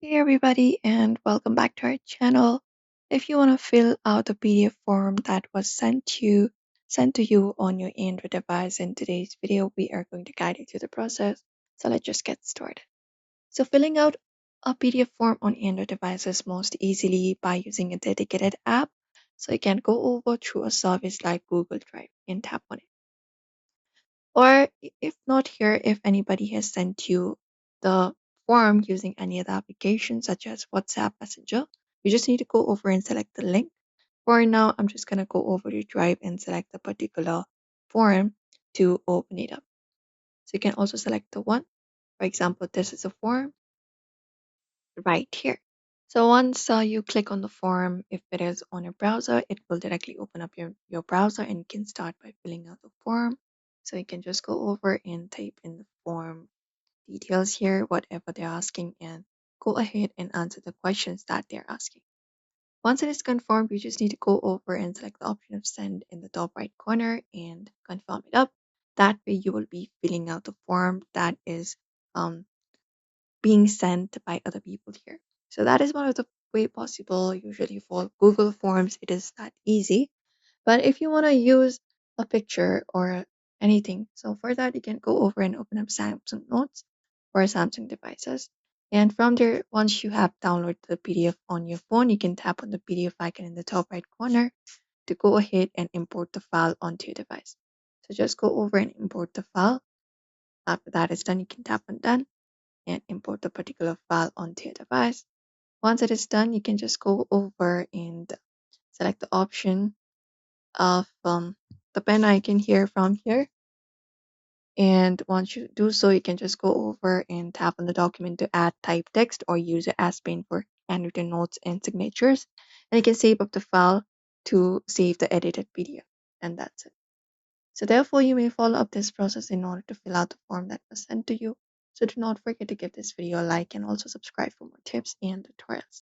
Hey everybody, and welcome back to our channel. If you want to fill out the PDF form that was sent to you on your Android device in today's video, we are going to guide you through the process. So let's just get started. So filling out a PDF form on Android devices most easily by using a dedicated app. So you can go over through a service like Google Drive and tap on it. Or if not here, if anybody has sent you the form using any other application such as WhatsApp Messenger, you just need to go over and select the link. For now, I'm just going to go over to Drive and select the particular form to open it up. So you can also select the one. For example, this is a form right here. So once you click on the form, if it is on your browser, it will directly open up your browser and you can start by filling out the form. So you can just go over and type in the form details here, whatever they're asking, and go ahead and answer the questions that they're asking. Once it is confirmed, you just need to go over and select the option of send in the top right corner and confirm it up. That way you will be filling out the form that is being sent by other people here. So that is one of the way possible. Usually for Google Forms, it is that easy. But if you want to use a picture or anything, so for that, you can go over and open up Samsung Notes or Samsung devices. And from there, once you have downloaded the PDF on your phone, you can tap on the PDF icon in the top right corner to go ahead and import the file onto your device. So just go over and import the file. After that is done, you can tap on done and import the particular file onto your device. Once it is done, you can just go over and select the option of the pen icon here from here. And once you do so, you can just go over and tap on the document to add type text or use it as pen for handwritten notes and signatures. And you can save up the file to save the edited PDF. And that's it. So therefore, you may follow up this process in order to fill out the form that was sent to you. So do not forget to give this video a like and also subscribe for more tips and tutorials.